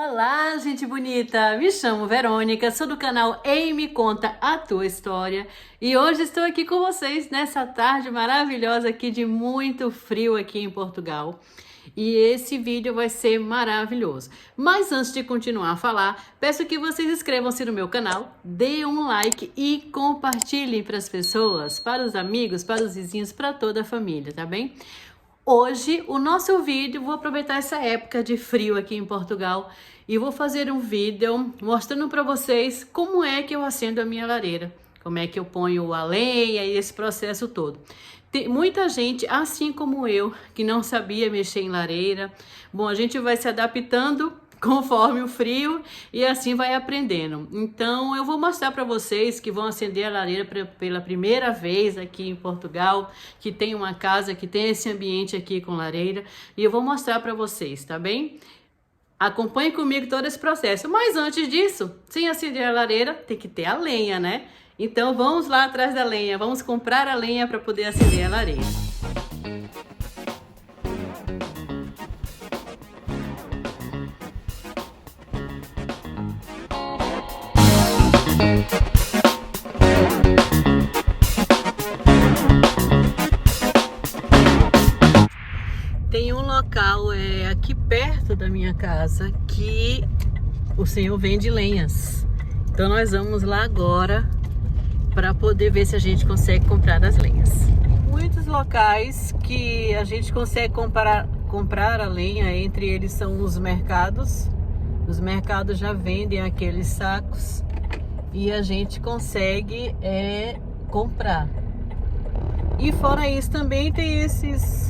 Olá, gente bonita! Me chamo Verônica, sou do canal Ei Me Conta a Tua História e hoje estou aqui com vocês nessa tarde maravilhosa aqui de muito frio aqui em Portugal. E esse vídeo vai ser maravilhoso. Mas antes de continuar a falar, peço que vocês inscrevam-se no meu canal, dê um like e compartilhem para as pessoas, para os amigos, para os vizinhos, para toda a família, tá bem? Hoje, o nosso vídeo, vou aproveitar essa época de frio aqui em Portugal e vou fazer um vídeo mostrando para vocês como é que eu acendo a minha lareira, como é que eu ponho a lenha e esse processo todo. Tem muita gente, assim como eu, que não sabia mexer em lareira. Bom, a gente vai se adaptando conforme o frio e assim vai aprendendo. Então eu vou mostrar para vocês que vão acender a lareira pela primeira vez aqui em Portugal, que tem uma casa que tem esse ambiente aqui com lareira, e eu vou mostrar para vocês, tá bem? Acompanhe comigo todo esse processo, mas antes disso, sem acender a lareira, tem que ter a lenha, né? Então vamos lá atrás da lenha, vamos comprar a lenha para poder acender a lareira. Tem um local aqui perto da minha casa que o senhor vende lenhas. Então nós vamos lá agora para poder ver se a gente consegue comprar as lenhas. Muitos locais que a gente consegue comprar a lenha, entre eles são os mercados. Os mercados já vendem aqueles sacos e a gente consegue comprar. E fora isso também tem esses,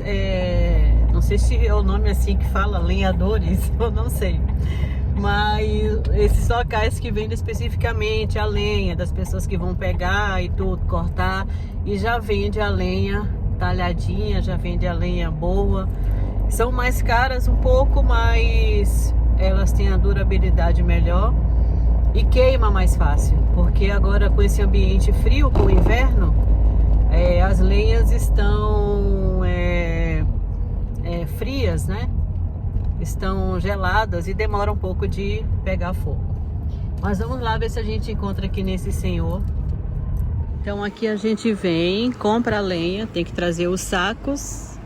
não sei se é o nome assim que fala, lenhadores, eu não sei. Mas esses locais que vendem especificamente a lenha, das pessoas que vão pegar e tudo, cortar, e já vende a lenha talhadinha, já vende a lenha boa. São mais caras um pouco, mas elas têm a durabilidade melhor e queima mais fácil. Porque agora com esse ambiente frio, com o inverno, as lenhas estão frias, né? Estão geladas e demora um pouco de pegar fogo. Mas vamos lá ver se a gente encontra aqui nesse senhor. Então aqui a gente vem, compra a lenha, tem que trazer os sacos,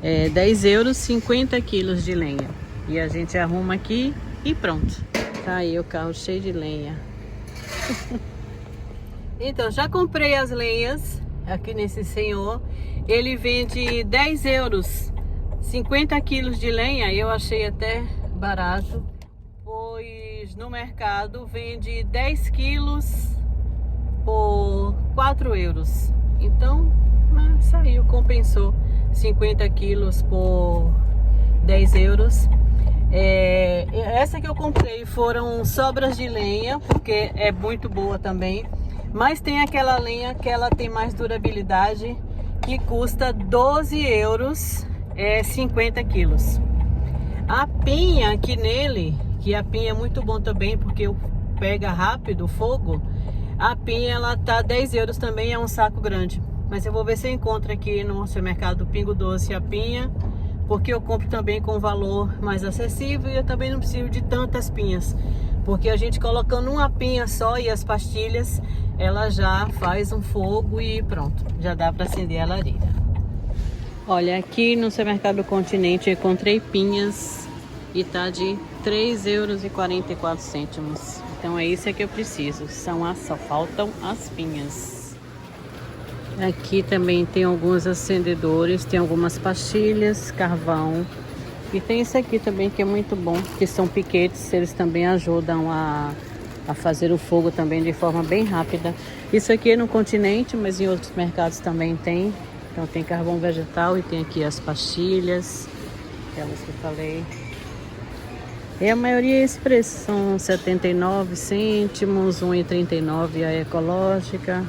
10 euros, 50 quilos de lenha. E a gente arruma aqui e pronto. Tá aí o carro cheio de lenha. Então já comprei as lenhas aqui nesse senhor. Ele vende 10 euros, 50 quilos de lenha. Eu achei até barato, pois no mercado vende 10 quilos por 4 euros. Então saiu, compensou. 50 quilos por 10 euros. Essa que eu comprei foram sobras de lenha, porque é muito boa também. Mas tem aquela lenha que ela tem mais durabilidade, que custa 12 euros, 50 quilos. A pinha aqui nele, que a pinha é muito bom também, porque pega rápido o fogo. A pinha ela tá 10 euros também, é um saco grande. Mas eu vou ver se eu encontro aqui no supermercado Pingo Doce a pinha, porque eu compro também com valor mais acessível e eu também não preciso de tantas pinhas. Porque a gente colocando uma pinha só e as pastilhas, ela já faz um fogo e pronto, já dá para acender a lareira. Olha, aqui no supermercado Continente eu encontrei pinhas e tá de 3,44 euros. Então é isso que eu preciso, só faltam as pinhas. Aqui também tem alguns acendedores, tem algumas pastilhas, carvão. E tem esse aqui também que é muito bom, que são piquetes, eles também ajudam a fazer o fogo também de forma bem rápida. Isso aqui é no Continente, mas em outros mercados também tem. Então tem carvão vegetal e tem aqui as pastilhas, aquelas que eu falei. E a maioria é esse preço, são 79 cêntimos, 1,39 a ecológica.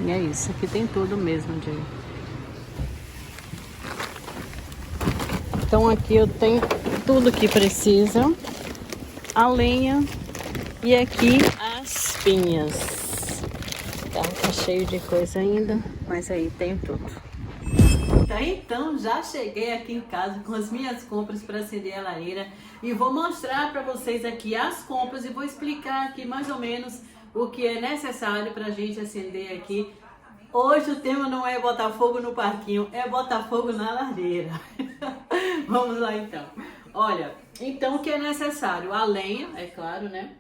E é isso, aqui tem tudo mesmo. Então aqui eu tenho tudo que precisa, a lenha e aqui as pinhas. O carro tá cheio de coisa ainda, mas aí tem tudo. Então já cheguei aqui em casa com as minhas compras para acender a lareira. e vou mostrar para vocês aqui as compras e vou explicar aqui mais ou menos o que é necessário para a gente acender aqui. Hoje o tema não é botar fogo no parquinho, é botar fogo na lareira. Vamos lá então. Olha, então o que é necessário? A lenha, é claro, né?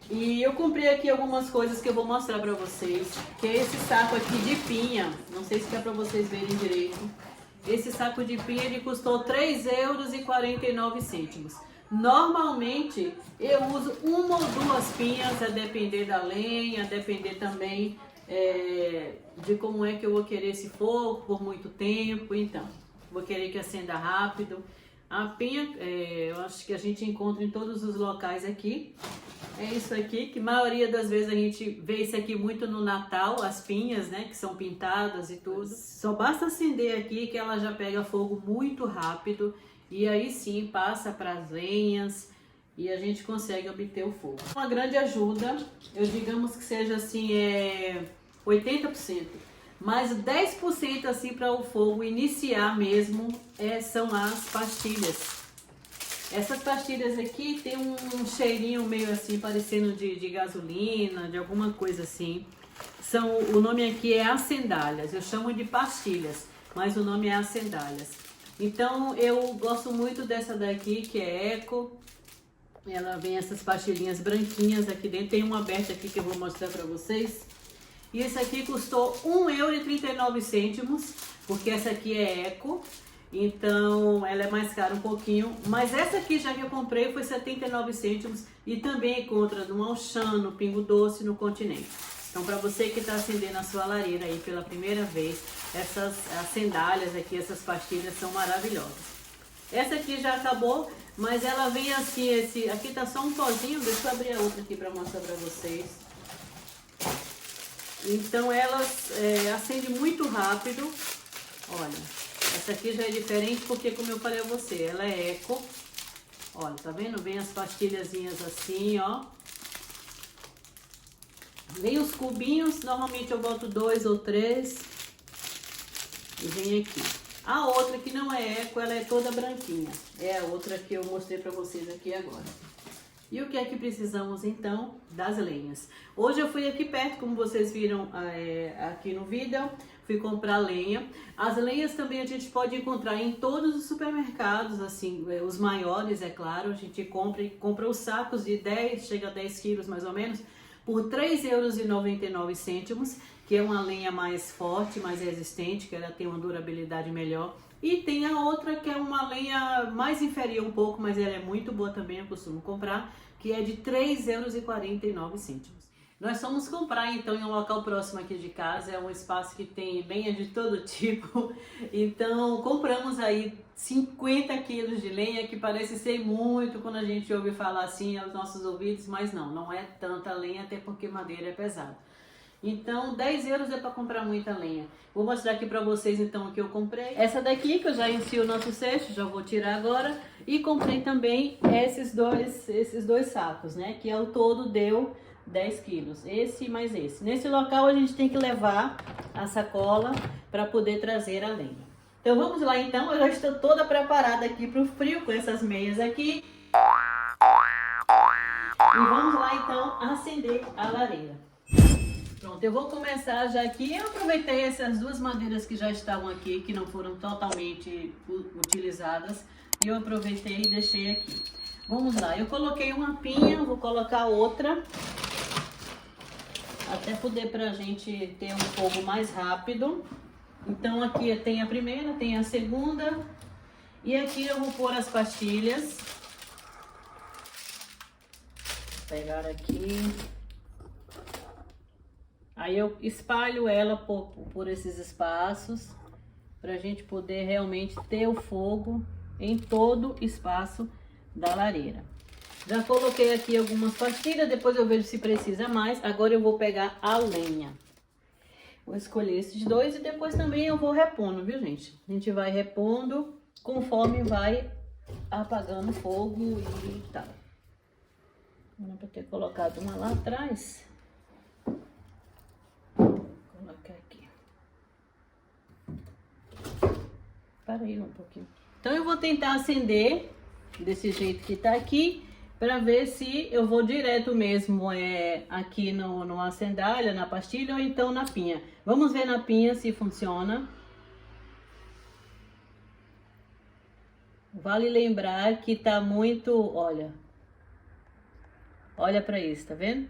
E eu comprei aqui algumas coisas que eu vou mostrar pra vocês, que é esse saco aqui de pinha, não sei se dá pra vocês verem direito. Esse saco de pinha ele custou €3,49. Normalmente eu uso uma ou duas pinhas, a depender da lenha, a depender também de como é que eu vou querer esse fogo por muito tempo. Então, vou querer que acenda rápido. A pinha, eu acho que a gente encontra em todos os locais aqui. É isso aqui, que a maioria das vezes a gente vê isso aqui muito no Natal, as pinhas, né, que são pintadas e tudo. Só basta acender aqui que ela já pega fogo muito rápido e aí sim passa para as lenhas e a gente consegue obter o fogo. Uma grande ajuda, eu digamos que seja assim, 80%, mas 10% assim para o fogo iniciar mesmo são as pastilhas. Essas pastilhas aqui tem um cheirinho meio assim, parecendo de gasolina, de alguma coisa assim. O nome aqui é acendalhas, eu chamo de pastilhas, mas o nome é acendalhas. Então eu gosto muito dessa daqui, que é Eco. Ela vem essas pastilhinhas branquinhas aqui dentro, tem uma aberta aqui que eu vou mostrar pra vocês. E esse aqui custou €1,39, porque essa aqui é Eco. Então ela é mais cara um pouquinho, mas essa aqui já que eu comprei foi 79 cêntimos e também encontra no Auchan, no Pingo Doce, no Continente. Então para você que está acendendo a sua lareira aí pela primeira vez, essas sandálias aqui, essas pastilhas são maravilhosas. Essa aqui já acabou, mas ela vem assim, aqui tá só um pozinho, deixa eu abrir a outra aqui para mostrar para vocês. Então elas acendem muito rápido, olha. Essa aqui já é diferente porque, como eu falei a você, ela é Eco. Olha, tá vendo? Vem as pastilhazinhas assim, ó. Vem os cubinhos, normalmente eu boto 2 ou 3. E vem aqui. A outra que não é Eco, ela é toda branquinha. É a outra que eu mostrei pra vocês aqui agora. E o que é que precisamos então? Das lenhas. Hoje eu fui aqui perto, como vocês viram aqui no vídeo, fui comprar lenha. As lenhas também a gente pode encontrar em todos os supermercados, assim, os maiores, é claro. A gente compra os sacos de 10, chega a 10 quilos mais ou menos, por €3,99, que é uma lenha mais forte, mais resistente, que ela tem uma durabilidade melhor. E tem a outra que é uma lenha mais inferior um pouco, mas ela é muito boa também, eu costumo comprar, que é de €3,49. Nós fomos comprar então em um local próximo aqui de casa, é um espaço que tem lenha de todo tipo, então compramos aí 50 quilos de lenha, que parece ser muito quando a gente ouve falar assim aos nossos ouvidos, mas não é tanta lenha, até porque madeira é pesada. Então, €10 é para comprar muita lenha. Vou mostrar aqui para vocês então o que eu comprei. Essa daqui que eu já enchi o nosso cesto, já vou tirar agora. E comprei também esses dois sacos, né? Que ao todo deu 10 quilos. Esse mais esse. Nesse local a gente tem que levar a sacola para poder trazer a lenha. Então vamos lá então. Eu já estou toda preparada aqui para o frio com essas meias aqui. E vamos lá então acender a lareira. Pronto, eu vou começar já aqui. Eu aproveitei essas duas madeiras que já estavam aqui, que não foram totalmente utilizadas, e eu aproveitei e deixei aqui. Vamos lá, eu coloquei uma pinha, vou colocar outra, até poder pra gente ter um fogo mais rápido. Então aqui tem a primeira, tem a segunda, e aqui eu vou pôr as pastilhas. Vou pegar aqui. Aí eu espalho ela por esses espaços, para a gente poder realmente ter o fogo em todo espaço da lareira. Já coloquei aqui algumas pastilhas, depois eu vejo se precisa mais. Agora eu vou pegar a lenha. Vou escolher esses dois e depois também eu vou repondo, viu gente? A gente vai repondo conforme vai apagando o fogo e tal. Não para ter colocado uma lá atrás. Aqui. Para aí um pouquinho. Então eu vou tentar acender desse jeito que tá aqui, para ver se eu vou direto mesmo aqui numa sandália, na pastilha ou então na pinha. Vamos ver na pinha se funciona. Vale lembrar que tá muito, olha para isso, tá vendo?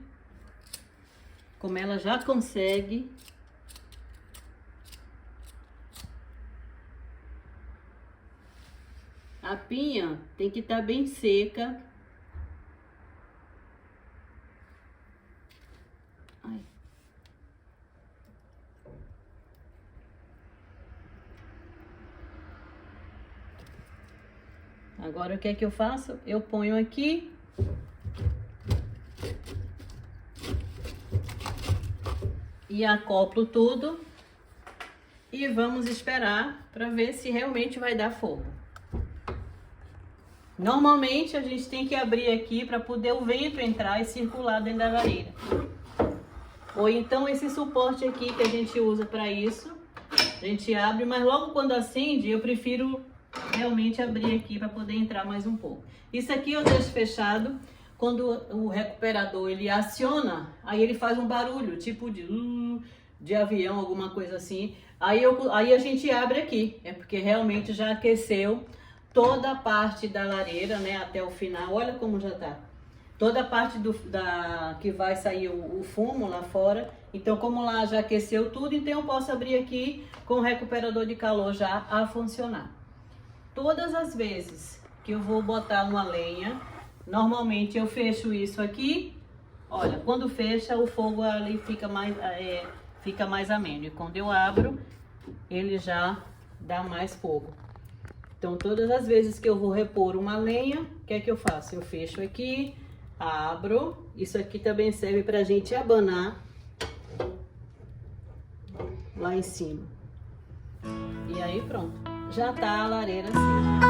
Como ela já consegue. A pinha tem que estar bem seca. Ai. Agora o que é que eu faço? Eu ponho aqui. E acoplo tudo. E vamos esperar para ver se realmente vai dar fogo. Normalmente a gente tem que abrir aqui para poder o vento entrar e circular dentro da lareira. Ou então esse suporte aqui que a gente usa para isso, a gente abre, mas logo quando acende eu prefiro realmente abrir aqui para poder entrar mais um pouco. Isso aqui eu deixo fechado. Quando o recuperador ele aciona, aí ele faz um barulho tipo de avião, alguma coisa assim. Aí a gente abre aqui, é porque realmente já aqueceu toda a parte da lareira, né, até o final. Olha como já tá. Toda a parte que vai sair o fumo lá fora. Então, como lá já aqueceu tudo, então eu posso abrir aqui com o recuperador de calor já a funcionar. Todas as vezes que eu vou botar uma lenha, normalmente eu fecho isso aqui. Olha, quando fecha, o fogo ali fica mais ameno. E quando eu abro, ele já dá mais fogo. Então, todas as vezes que eu vou repor uma lenha, o que é que eu faço? Eu fecho aqui, abro. Isso aqui também serve pra gente abanar lá em cima. E aí pronto, já tá a lareira acesa.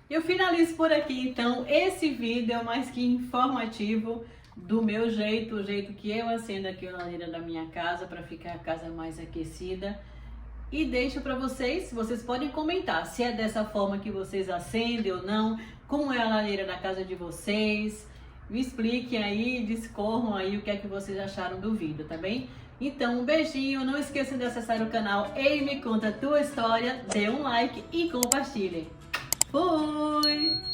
Eu finalizo por aqui, então, esse vídeo é mais que informativo do meu jeito, o jeito que eu acendo aqui a lareira da minha casa para ficar a casa mais aquecida. E deixo para vocês podem comentar se é dessa forma que vocês acendem ou não, como é a lareira da casa de vocês. Me expliquem aí, discorram aí o que é que vocês acharam do vídeo, tá bem? Então, um beijinho, não esqueçam de acessar o canal Ei Me Conta Tua História, dê um like e compartilhem. Fui!